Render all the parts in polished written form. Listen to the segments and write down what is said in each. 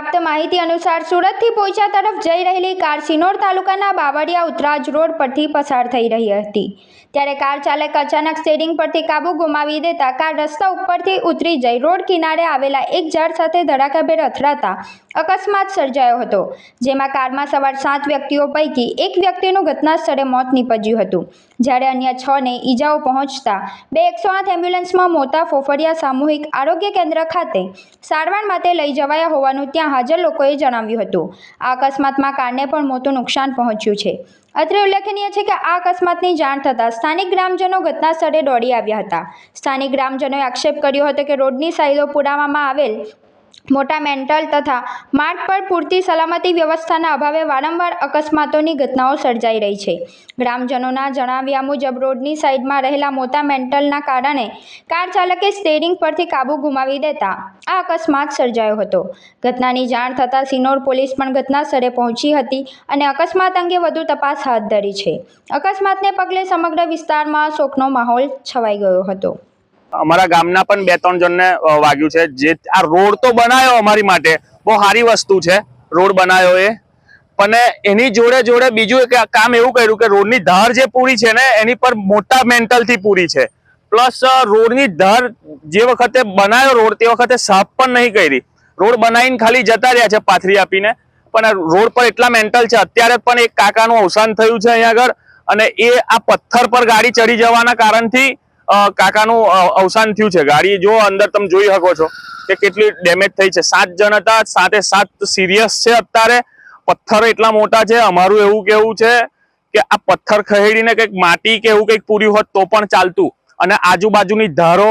પ્રાપ્ત માહિતી અનુસાર સુરતથી પોઈચા તરફ જઈ રહેલી કાર સિનોર તાલુકાના બાવળિયા ઉતરાજ રોડ પરથી પસાર થઈ રહી હતી ત્યારે કાર ચાલક અચાનક સ્ટીયરિંગ પરથી કાબુ ગુમાવી દેતા કાર રસ્તા ઉપરથી ઉતરી જઈ રોડ કિનારે આવેલા એક ઝાડ સાથે ધડાકાભેર અથડાતા અકસ્માત સર્જાયો હતો, જેમાં કારમાં સવાર 7 વ્યક્તિઓ પૈકી એક વ્યક્તિનું ઘટના સ્થળે મોત નીપજ્યું હતું, જ્યારે અન્ય 6ને ઈજાઓ પહોંચતા 108 એમ્બ્યુલન્સમાં મોટા ફોફરિયા સામૂહિક આરોગ્ય કેન્દ્ર ખાતે સારવાર માટે લઈ જવાયા હોવાનું ત્યાં હાજર લોકોએ જણાવ્યું હતું। આ અકસ્માતમાં કારને પણ મોટું નુકસાન પહોંચ્યું છે। અત્રે ઉલ્લેખનીય છે કે આ અકસ્માતની જાણ થતાં સ્થાનિક ગ્રામજનો ઘટના સ્થળે દોડી આવ્યા હતા। સ્થાનિક ગ્રામજનોએ આક્ષેપ કર્યો હતો કે રોડની સાઈડો પુરાવામાં આવેલ મોટા મેન્ટલ તથા માર્ગ પર પૂરતી સલામતી વ્યવસ્થાના અભાવે વારંવાર અકસ્માતોની ઘટનાઓ સર્જાઈ રહી છે। ગ્રામજનોના જણાવ્યા મુજબ રોડની સાઈડમાં રહેલા મોટા મેન્ટલના કારણે કાર ચાલકે સ્ટીયરિંગ પરથી કાબુ ગુમાવી દેતા આ અકસ્માત સર્જાયો હતો। ઘટનાની જાણ થતાં સિનોર પોલીસ પણ ઘટના સ્થળે પહોંચી હતી અને અકસ્માત અંગે વધુ તપાસ હાથ ધરી છે। અકસ્માતને પગલે સમગ્ર વિસ્તારમાં શોકનો માહોલ છવાઈ ગયો હતો। અમારા ગામના પણ 2-3 જણને વાગ્યું છે। જે આ રોડ તો બનાવ્યો અમારી માટે બહુ સારી વસ્તુ છે, રોડ બનાવ્યો એ પણ એની જોડે જોડે બીજું એક કામ એવું કર્યું કે રોડની ધાર જે પૂરી છે ને એની પર મોટા મેન્ટલથી પૂરી છે, પ્લસ રોડની ધાર જે વખતે બનાવ્યો રોડ તે વખતે સાફ પણ નહીં કરી, રોડ બનાવીને ખાલી જતા રહ્યા છે પાથરી આપીને, પણ રોડ પર એટલા મેન્ટલ છે। અત્યારે પણ એક કાકાનું અવસાન થયું છે અહીંયા આગળ અને એ આ પથ્થર પર ગાડી ચડી જવાના કારણથી કાકાનું અવસાન થયું છે। ગાડી જો અંદર તમે જોઈ શકો છો કે કેટલી ડેમેજ થઈ છે। 7 જણ હતા, 7 સિરિયસ છે। અત્યારે પથ્થર એટલા મોટા છે। અમારું એવું કેવું છે કે આ પથ્થર ખહેડીને કંઈક માટી કે એવું કંઈક પૂર્યું હોત તો પણ ચાલતું, અને આજુબાજુની ધારો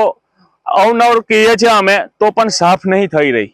અવનવર કહીએ છીએ અમે તો પણ સાફ નહીં થઈ રહી।